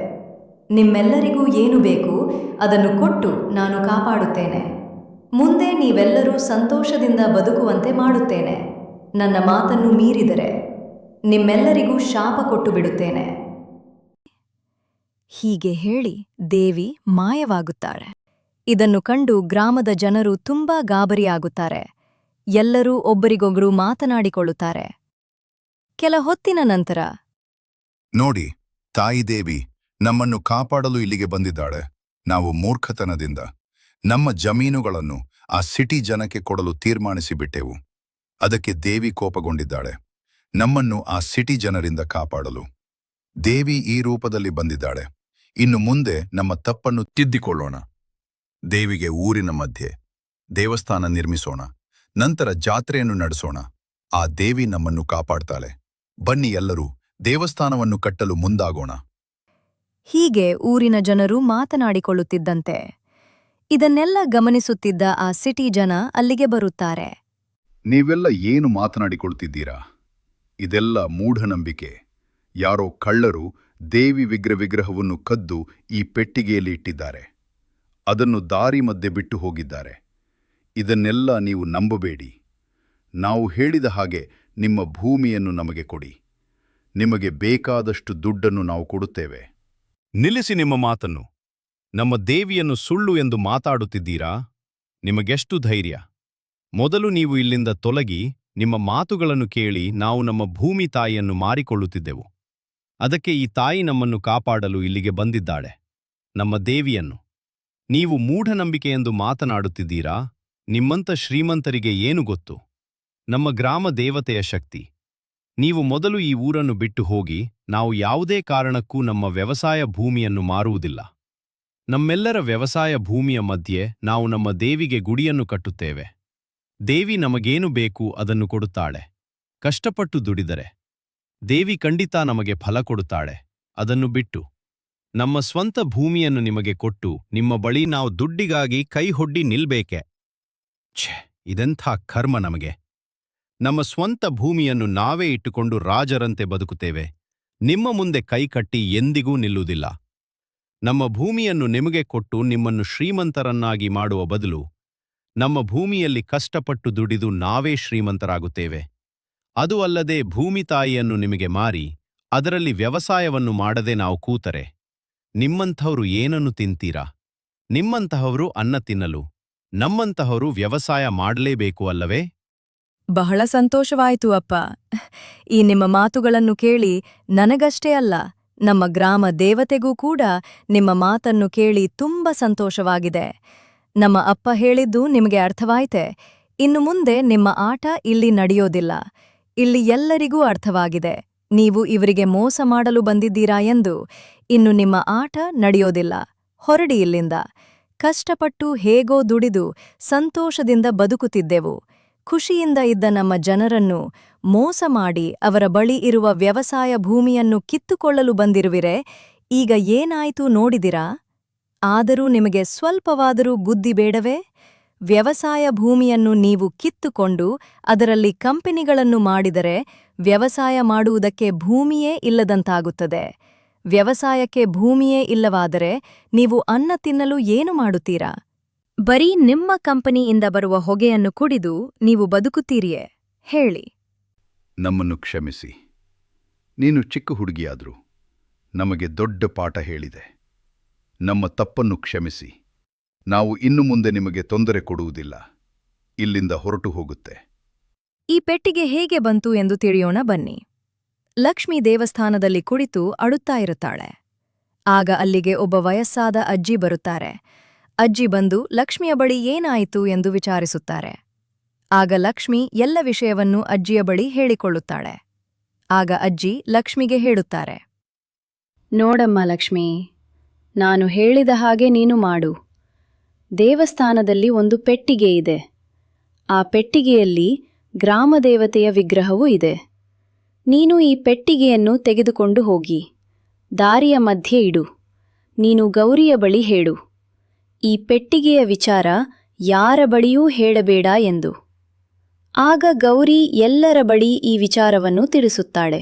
ನಿಮ್ಮೆಲ್ಲರಿಗೂ ಏನು ಬೇಕು ಅದನ್ನು ಕೊಟ್ಟು ನಾನು ಕಾಪಾಡುತ್ತೇನೆ. ಮುಂದೆ ನೀವೆಲ್ಲರೂ ಸಂತೋಷದಿಂದ ಬದುಕುವಂತೆ ಮಾಡುತ್ತೇನೆ. ನನ್ನ ಮಾತನ್ನು ಮೀರಿದರೆ ನಿಮ್ಮೆಲ್ಲರಿಗೂ ಶಾಪ ಕೊಟ್ಟು ಬಿಡುತ್ತೇನೆ. ಹೀಗೆ ಹೇಳಿ ದೇವಿ ಮಾಯವಾಗುತ್ತಾಳೆ. ಇದನ್ನು ಕಂಡು ಗ್ರಾಮದ ಜನರು ತುಂಬಾ ಗಾಬರಿಯಾಗುತ್ತಾರೆ. ಎಲ್ಲರೂ ಒಬ್ಬರಿಗೊಬ್ಬರು ಮಾತನಾಡಿಕೊಳ್ಳುತ್ತಾರೆ. ಕೆಲ ಹೊತ್ತಿನ ನಂತರ, ನೋಡಿ, ತಾಯಿ ದೇವಿ ನಮ್ಮನ್ನು ಕಾಪಾಡಲು ಇಲ್ಲಿಗೆ ಬಂದಿದ್ದಾಳೆ. ನಾವು ಮೂರ್ಖತನದಿಂದ ನಮ್ಮ ಜಮೀನುಗಳನ್ನು ಆ ಸಿಟಿ ಜನಕ್ಕೆ ಕೊಡಲು ತೀರ್ಮಾನಿಸಿಬಿಟ್ಟೆವು. ಅದಕ್ಕೆ ದೇವಿ ಕೋಪಗೊಂಡಿದ್ದಾಳೆ. ನಮ್ಮನ್ನು ಆ ಸಿಟಿ ಜನರಿಂದ ಕಾಪಾಡಲು ದೇವಿ ಈ ರೂಪದಲ್ಲಿ ಬಂದಿದ್ದಾಳೆ. ಇನ್ನು ಮುಂದೆ ನಮ್ಮ ತಪ್ಪನ್ನು ತಿದ್ದಿಕೊಳ್ಳೋಣ. ದೇವಿಗೆ ಊರಿನ ಮಧ್ಯೆ ದೇವಸ್ಥಾನ ನಿರ್ಮಿಸೋಣ. ನಂತರ ಜಾತ್ರೆಯನ್ನು ನಡೆಸೋಣ. ಆ ದೇವಿ ನಮ್ಮನ್ನು ಕಾಪಾಡ್ತಾಳೆ. ಬನ್ನಿ ಎಲ್ಲರೂ ದೇವಸ್ಥಾನವನ್ನು ಕಟ್ಟಲು ಮುಂದಾಗೋಣ. ಹೀಗೆ ಊರಿನ ಜನರು ಮಾತನಾಡಿಕೊಳ್ಳುತ್ತಿದ್ದಂತೆ ಇದನ್ನೆಲ್ಲ ಗಮನಿಸುತ್ತಿದ್ದ ಆ ಸಿಟಿ ಜನ ಅಲ್ಲಿಗೆ ಬರುತ್ತಾರೆ. ನೀವೆಲ್ಲ ಏನು ಮಾತನಾಡಿಕೊಳ್ತಿದ್ದೀರಾ? ಇದೆಲ್ಲ ಮೂಢನಂಬಿಕೆ. ಯಾರೋ ಕಳ್ಳರು ದೇವಿ ವಿಗ್ರಹವನ್ನು ಕದ್ದು ಈ ಪೆಟ್ಟಿಗೆಯಲ್ಲಿ ಇಟ್ಟಿದ್ದಾರೆ. ಅದನ್ನು ದಾರಿ ಮಧ್ಯೆ ಬಿಟ್ಟು ಹೋಗಿದ್ದಾರೆ. ಇದನ್ನೆಲ್ಲ ನೀವು ನಂಬಬೇಡಿ. ನಾವು ಹೇಳಿದ ಹಾಗೆ ನಿಮ್ಮ ಭೂಮಿಯನ್ನು ನಮಗೆ ಕೊಡಿ. ನಿಮಗೆ ಬೇಕಾದಷ್ಟು ದುಡ್ಡನ್ನು ನಾವು ಕೊಡುತ್ತೇವೆ. ನಿಲ್ಲಿಸಿ ನಿಮ್ಮ ಮಾತನ್ನು. ನಮ್ಮ ದೇವಿಯನ್ನು ಸುಳ್ಳು ಎಂದು ಮಾತಾಡುತ್ತಿದ್ದೀರಾ? ನಿಮಗೆಷ್ಟು ಧೈರ್ಯ? ಮೊದಲು ನೀವು ಇಲ್ಲಿಂದ ತೊಲಗಿ. ನಿಮ್ಮ ಮಾತುಗಳನ್ನು ಕೇಳಿ ನಾವು ನಮ್ಮ ಭೂಮಿ ತಾಯಿಯನ್ನು ಮಾರಿಕೊಳ್ಳುತ್ತಿದ್ದೆವು. ಅದಕ್ಕೆ ಈ ತಾಯಿ ನಮ್ಮನ್ನು ಕಾಪಾಡಲು ಇಲ್ಲಿಗೆ ಬಂದಿದ್ದಾಳೆ, ನಮ್ಮ ದೇವಿಯನ್ನು. ನೀವು ಮೂಢನಂಬಿಕೆಯೆಂದು ಮಾತನಾಡುತ್ತಿದ್ದೀರಾ? ನಿಮ್ಮಂಥ ಶ್ರೀಮಂತರಿಗೆ ಏನು ಗೊತ್ತು ನಮ್ಮ ಗ್ರಾಮ ದೇವತೆಯ ಶಕ್ತಿ? ನೀವು ಮೊದಲು ಈ ಊರನ್ನು ಬಿಟ್ಟು ಹೋಗಿ. ನಾವು ಯಾವುದೇ ಕಾರಣಕ್ಕೂ ನಮ್ಮ ವ್ಯವಸಾಯ ಭೂಮಿಯನ್ನು ಮಾರುವುದಿಲ್ಲ. ನಮ್ಮೆಲ್ಲರ ವ್ಯವಸಾಯ ಭೂಮಿಯ ಮಧ್ಯೆ ನಾವು ನಮ್ಮ ದೇವಿಗೆ ಗುಡಿಯನ್ನು ಕಟ್ಟುತ್ತೇವೆ. ದೇವಿ ನಮಗೇನು ಬೇಕು ಅದನ್ನು ಕೊಡುತ್ತಾಳೆ. ಕಷ್ಟಪಟ್ಟು ದುಡಿದರೆ ದೇವಿ ಖಂಡಿತ ನಮಗೆ ಫಲ ಕೊಡುತ್ತಾಳೆ. ಅದನ್ನು ಬಿಟ್ಟು ನಮ್ಮ ಸ್ವಂತ ಭೂಮಿಯನ್ನು ನಿಮಗೆ ಕೊಟ್ಟು ನಿಮ್ಮ ಬಳಿ ನಾವು ದುಡ್ಡಿಗಾಗಿ ಕೈಹೊಡ್ಡಿ ನಿಲ್ಬೇಕೆ? ಛೆ, ಇದೆಂಥ ಕರ್ಮ ನಮಗೆ. ನಮ್ಮ ಸ್ವಂತ ಭೂಮಿಯನ್ನು ನಾವೇ ಇಟ್ಟುಕೊಂಡು ರಾಜರಂತೆ ಬದುಕುತ್ತೇವೆ. ನಿಮ್ಮ ಮುಂದೆ ಕೈಕಟ್ಟಿ ಎಂದಿಗೂ ನಿಲ್ಲುವುದಿಲ್ಲ. ನಮ್ಮ ಭೂಮಿಯನ್ನು ನಿಮಗೆ ಕೊಟ್ಟು ನಿಮ್ಮನ್ನು ಶ್ರೀಮಂತರನ್ನಾಗಿ ಮಾಡುವ ಬದಲು ನಮ್ಮ ಭೂಮಿಯಲ್ಲಿ ಕಷ್ಟಪಟ್ಟು ದುಡಿದು ನಾವೇ ಶ್ರೀಮಂತರಾಗುತ್ತೇವೆ. ಅದು ಅಲ್ಲದೆ ಭೂಮಿ ತಾಯಿಯನ್ನು ನಿಮಗೆ ಮಾರಿ ಅದರಲ್ಲಿ ವ್ಯವಸಾಯವನ್ನು ಮಾಡದೆ ನಾವು ಕೂತರೆ ನಿಮ್ಮಂಥವರು ಏನನ್ನು ತಿಂತೀರಾ? ನಿಮ್ಮಂತಹವರು ಅನ್ನ ತಿನ್ನಲು ನಮ್ಮಂತಹವರು ವ್ಯವಸಾಯ ಮಾಡಲೇಬೇಕು ಅಲ್ಲವೇ? ಬಹಳ ಸಂತೋಷವಾಯಿತು ಅಪ್ಪ. ಈ ನಿಮ್ಮ ಮಾತುಗಳನ್ನು ಕೇಳಿ ನನಗಷ್ಟೇ ಅಲ್ಲ, ನಮ್ಮ ಗ್ರಾಮ ದೇವತೆಗೂ ಕೂಡ ನಿಮ್ಮ ಮಾತನ್ನು ಕೇಳಿ ತುಂಬ ಸಂತೋಷವಾಗಿದೆ. ನಮ್ಮ ಅಪ್ಪ ಹೇಳಿದ್ದು ನಿಮಗೆ ಅರ್ಥವಾಯಿತೆ. ಇನ್ನು ಮುಂದೆ ನಿಮ್ಮ ಆಟ ಇಲ್ಲಿ ನಡೆಯೋದಿಲ್ಲ. ಇಲ್ಲಿ ಎಲ್ಲರಿಗೂ ಅರ್ಥವಾಗಿದೆ ನೀವು ಇವರಿಗೆ ಮೋಸ ಮಾಡಲು ಬಂದಿದ್ದೀರಾ ಎಂದು. ಇನ್ನು ನಿಮ್ಮ ಆಟ ನಡೆಯೋದಿಲ್ಲ. ಹೊರಡಿ ಇಲ್ಲಿಂದ. ಕಷ್ಟಪಟ್ಟು ಹೇಗೋ ದುಡಿದು ಸಂತೋಷದಿಂದ ಬದುಕುತ್ತಿದ್ದೆವು. ಖುಷಿಯಿಂದ ಇದ್ದ ನಮ್ಮ ಜನರನ್ನು ಮೋಸ ಮಾಡಿ ಅವರ ಬಳಿ ಇರುವ ವ್ಯವಸಾಯ ಭೂಮಿಯನ್ನು ಕಿತ್ತುಕೊಳ್ಳಲು ಬಂದಿರುವಿರೆ. ಈಗ ಏನಾಯಿತು ನೋಡಿದಿರಾ? ಆದರೂ ನಿಮಗೆ ಸ್ವಲ್ಪವಾದರೂ ಬುದ್ಧಿ ಬೇಡವೇ? ವ್ಯವಸಾಯ ಭೂಮಿಯನ್ನು ನೀವು ಕಿತ್ತುಕೊಂಡು ಅದರಲ್ಲಿ ಕಂಪನಿಗಳನ್ನು ಮಾಡಿದರೆ ವ್ಯವಸಾಯ ಮಾಡುವುದಕ್ಕೆ ಭೂಮಿಯೇ ಇಲ್ಲದಂತಾಗುತ್ತದೆ. ವ್ಯವಸಾಯಕ್ಕೆ ಭೂಮಿಯೇ ಇಲ್ಲವಾದರೆ ನೀವು ಅನ್ನ ತಿನ್ನಲು ಏನು ಮಾಡುತ್ತೀರಾ? ಬರೀ ನಿಮ್ಮ ಕಂಪನಿಯಿಂದ ಬರುವ ಹೊಗೆಯನ್ನು ಕುಡಿದು ನೀವು ಬದುಕುತ್ತೀರಿಯೇ? ಹೇಳಿ. ನಮ್ಮನ್ನು ಕ್ಷಮಿಸಿ. ನೀನು ಚಿಕ್ಕ ಹುಡುಗಿಯಾದ್ರು ನಮಗೆ ದೊಡ್ಡ ಪಾಠ ಹೇಳಿದೆ. ನಮ್ಮ ತಪ್ಪನ್ನು ಕ್ಷಮಿಸಿ. ನಾವು ಇನ್ನು ಮುಂದೆ ನಿಮಗೆ ತೊಂದರೆ ಕೊಡುವುದಿಲ್ಲ. ಇಲ್ಲಿಂದ ಹೊರಟು ಹೋಗುತ್ತೆ. ಈ ಪೆಟ್ಟಿಗೆ ಹೇಗೆ ಬಂತು ಎಂದು ತಿಳಿಯೋಣ ಬನ್ನಿ. ಲಕ್ಷ್ಮಿ ದೇವಸ್ಥಾನದಲ್ಲಿ ಕುಳಿತು ಅಳುತ್ತಾ ಇರುತ್ತಾಳೆ. ಆಗ ಅಲ್ಲಿಗೆ ಒಬ್ಬ ವಯಸ್ಸಾದ ಅಜ್ಜಿ ಬರುತ್ತಾರೆ. ಅಜ್ಜಿ ಬಂದು ಲಕ್ಷ್ಮಿಯ ಬಳಿ ಏನಾಯಿತು ಎಂದು ವಿಚಾರಿಸುತ್ತಾರೆ. ಆಗ ಲಕ್ಷ್ಮಿ ಎಲ್ಲ ವಿಷಯವನ್ನು ಅಜ್ಜಿಯ ಬಳಿ ಹೇಳಿಕೊಳ್ಳುತ್ತಾಳೆ. ಆಗ ಅಜ್ಜಿ ಲಕ್ಷ್ಮಿಗೆ ಹೇಳುತ್ತಾರೆ. ನೋಡಮ್ಮ ಲಕ್ಷ್ಮಿ, ನಾನು ಹೇಳಿದ ಹಾಗೆ ನೀನು ಮಾಡು. ದೇವಸ್ಥಾನದಲ್ಲಿ ಒಂದು ಪೆಟ್ಟಿಗೆ ಇದೆ. ಆ ಪೆಟ್ಟಿಗೆಯಲ್ಲಿ ಗ್ರಾಮದೇವತೆಯ ವಿಗ್ರಹವೂ ಇದೆ. ನೀನು ಈ ಪೆಟ್ಟಿಗೆಯನ್ನು ತೆಗೆದುಕೊಂಡು ಹೋಗಿ ದಾರಿಯ ಮಧ್ಯೆ ಇಡು. ನೀನು ಗೌರಿಯ ಬಳಿ ಹೇಳು, ಈ ಪೆಟ್ಟಿಗೆಯ ವಿಚಾರ ಯಾರ ಬಳಿಯೂ ಹೇಳಬೇಡ ಎಂದು. ಆಗ ಗೌರಿ ಎಲ್ಲರ ಬಳಿ ಈ ವಿಚಾರವನ್ನು ತಿಳಿಸುತ್ತಾಳೆ.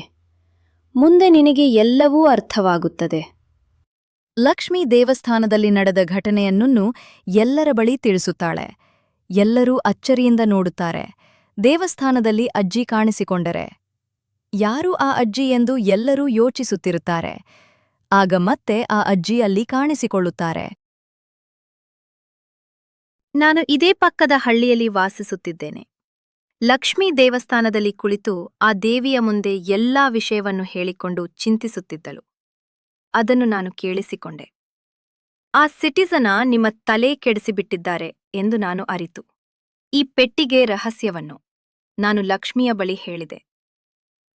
ಮುಂದೆ ನಿನಗೆ ಎಲ್ಲವೂ ಅರ್ಥವಾಗುತ್ತದೆ. ಲಕ್ಷ್ಮೀ ದೇವಸ್ಥಾನದಲ್ಲಿ ನಡೆದ ಘಟನೆಯನ್ನು ಎಲ್ಲರ ಬಳಿ ತಿಳಿಸುತ್ತಾಳೆ. ಎಲ್ಲರೂ ಅಚ್ಚರಿಯಿಂದ ನೋಡುತ್ತಾರೆ. ದೇವಸ್ಥಾನದಲ್ಲಿ ಅಜ್ಜಿ ಕಾಣಿಸಿಕೊಂಡರೆ ಯಾರು ಆ ಅಜ್ಜಿ ಎಂದು ಎಲ್ಲರೂ ಯೋಚಿಸುತ್ತಿರುತ್ತಾರೆ. ಆಗ ಮತ್ತೆ ಆ ಅಜ್ಜಿ ಅಲ್ಲಿ ಕಾಣಿಸಿಕೊಳ್ಳುತ್ತಾರೆ. ನಾನು ಇದೇ ಪಕ್ಕದ ಹಳ್ಳಿಯಲ್ಲಿ ವಾಸಿಸುತ್ತಿದ್ದೇನೆ. ಲಕ್ಷ್ಮೀ ದೇವಸ್ಥಾನದಲ್ಲಿ ಕುಳಿತು ಆ ದೇವಿಯ ಮುಂದೆ ಎಲ್ಲಾ ವಿಷಯವನ್ನು ಹೇಳಿಕೊಂಡು ಚಿಂತಿಸುತ್ತಿದ್ದಳು. ಅದನ್ನು ನಾನು ಕೇಳಿಸಿಕೊಂಡೆ. ಆ ಸಿಟಿಸನ ನಿಮ್ಮ ತಲೆ ಕೆಡಿಸಿಬಿಟ್ಟಿದ್ದಾರೆ ಎಂದು ನಾನು ಅರಿತು. ಈ ಪೆಟ್ಟಿಗೆ ರಹಸ್ಯವನ್ನು ನಾನು ಲಕ್ಷ್ಮಿಯ ಬಳಿ ಹೇಳಿದೆ.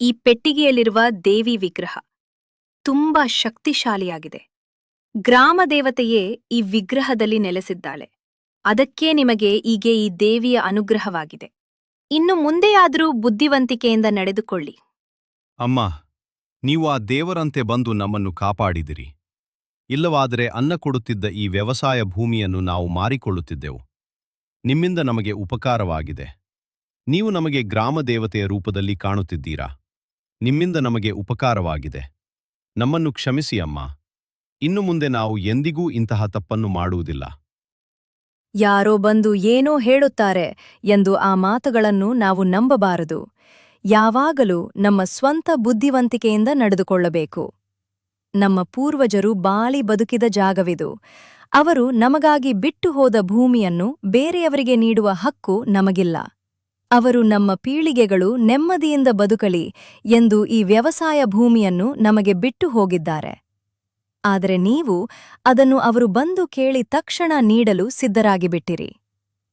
ಈ ಪೆಟ್ಟಿಗೆಯಲ್ಲಿರುವ ದೇವಿ ವಿಗ್ರಹ ತುಂಬಾ ಶಕ್ತಿಶಾಲಿಯಾಗಿದೆ. ಗ್ರಾಮದೇವತೆಯೇ ಈ ವಿಗ್ರಹದಲ್ಲಿ ನೆಲೆಸಿದ್ದಾಳೆ. ಅದಕ್ಕೇ ನಿಮಗೆ ಈಗ ಈ ದೇವಿಯ ಅನುಗ್ರಹವಾಗಿದೆ. ಇನ್ನು ಮುಂದೆಯಾದರೂ ಬುದ್ಧಿವಂತಿಕೆಯಿಂದ ನಡೆದುಕೊಳ್ಳಿ. ಅಮ್ಮ, ನೀವು ಆ ದೇವರಂತೆ ಬಂದು ನಮ್ಮನ್ನು ಕಾಪಾಡಿದಿರಿ. ಇಲ್ಲವಾದರೆ ಅನ್ನ ಕೊಡುತ್ತಿದ್ದ ಈ ವ್ಯವಸಾಯ ಭೂಮಿಯನ್ನು ನಾವು ಮಾರಿಕೊಳ್ಳುತ್ತಿದ್ದೆವು. ನಿಮ್ಮಿಂದ ನಮಗೆ ಉಪಕಾರವಾಗಿದೆ. ನೀವು ನಮಗೆ ಗ್ರಾಮದೇವತೆಯ ರೂಪದಲ್ಲಿ ಕಾಣುತ್ತಿದ್ದೀರಾ. ನಿಮ್ಮಿಂದ ನಮಗೆ ಉಪಕಾರವಾಗಿದೆ. ನಮ್ಮನ್ನು ಕ್ಷಮಿಸಿ ಅಮ್ಮ. ಇನ್ನು ಮುಂದೆ ನಾವು ಎಂದಿಗೂ ಇಂತಹ ತಪ್ಪನ್ನು ಮಾಡುವುದಿಲ್ಲ. ಯಾರೋ ಬಂದು ಏನೋ ಹೇಳುತ್ತಾರೆ ಎಂದು ಆ ಮಾತುಗಳನ್ನು ನಾವು ನಂಬಬಾರದು. ಯಾವಾಗಲೂ ನಮ್ಮ ಸ್ವಂತ ಬುದ್ಧಿವಂತಿಕೆಯಿಂದ ನಡೆದುಕೊಳ್ಳಬೇಕು. ನಮ್ಮ ಪೂರ್ವಜರು ಬಾಳಿ ಬದುಕಿದ ಜಾಗವಿದು. ಅವರು ನಮಗಾಗಿ ಬಿಟ್ಟು ಹೋದ ಭೂಮಿಯನ್ನು ಬೇರೆಯವರಿಗೆ ನೀಡುವ ಹಕ್ಕು ನಮಗಿಲ್ಲ. ಅವರು ನಮ್ಮ ಪೀಳಿಗೆಗಳು ನೆಮ್ಮದಿಯಿಂದ ಬದುಕಲಿ ಎಂದು ಈ ವ್ಯವಸಾಯ ಭೂಮಿಯನ್ನು ನಮಗೆ ಬಿಟ್ಟು ಹೋಗಿದ್ದಾರೆ. ಆದರೆ ನೀವು ಅದನ್ನು ಅವರು ಬಂದು ಕೇಳಿ ತಕ್ಷಣ ನೀಡಲು ಸಿದ್ಧರಾಗಿಬಿಟ್ಟಿರಿ.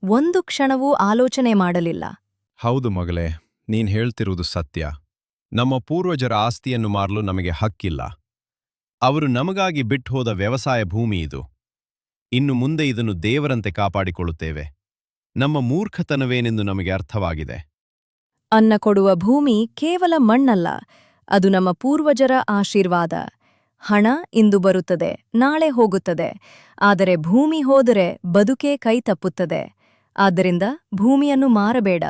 ಒಂದು ಕ್ಷಣವೂ ಆಲೋಚನೆ ಮಾಡಲಿಲ್ಲ. ಹೌದು ಮಗಳೇ, ನೀನ್ ಹೇಳ್ತಿರುವುದು ಸತ್ಯ. ನಮ್ಮ ಪೂರ್ವಜರ ಆಸ್ತಿಯನ್ನು ಮಾರಲು ನಮಗೆ ಹಕ್ಕಿಲ್ಲ. ಅವರು ನಮಗಾಗಿ ಬಿಟ್ಟುಹೋದ ವ್ಯವಸಾಯ ಭೂಮಿ ಇದು. ಇನ್ನು ಮುಂದೆ ಇದನ್ನು ದೇವರಂತೆ ಕಾಪಾಡಿಕೊಳ್ಳುತ್ತೇವೆ. ನಮ್ಮ ಮೂರ್ಖತನವೇನೆಂದು ನಮಗೆ ಅರ್ಥವಾಗಿದೆ. ಅನ್ನ ಕೊಡುವ ಭೂಮಿ ಕೇವಲ ಮಣ್ಣಲ್ಲ, ಅದು ನಮ್ಮ ಪೂರ್ವಜರ ಆಶೀರ್ವಾದ. ಹಣ ಇಂದು ಬರುತ್ತದೆ, ನಾಳೆ ಹೋಗುತ್ತದೆ. ಆದರೆ ಭೂಮಿ ಹೋದರೆ ಬದುಕೇ ಕೈ ತಪ್ಪುತ್ತದೆ. ಆದ್ದರಿಂದ ಭೂಮಿಯನ್ನು ಮಾರಬೇಡ,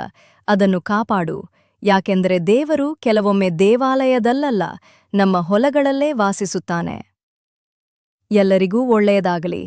ಅದನ್ನು ಕಾಪಾಡು. ಯಾಕೆಂದರೆ ದೇವರು ಕೆಲವೊಮ್ಮೆ ದೇವಾಲಯದಲ್ಲಲ್ಲ, ನಮ್ಮ ಹೊಲಗಳಲ್ಲೇ ವಾಸಿಸುತ್ತಾನೆ. ಎಲ್ಲರಿಗೂ ಒಳ್ಳೆಯದಾಗಲಿ.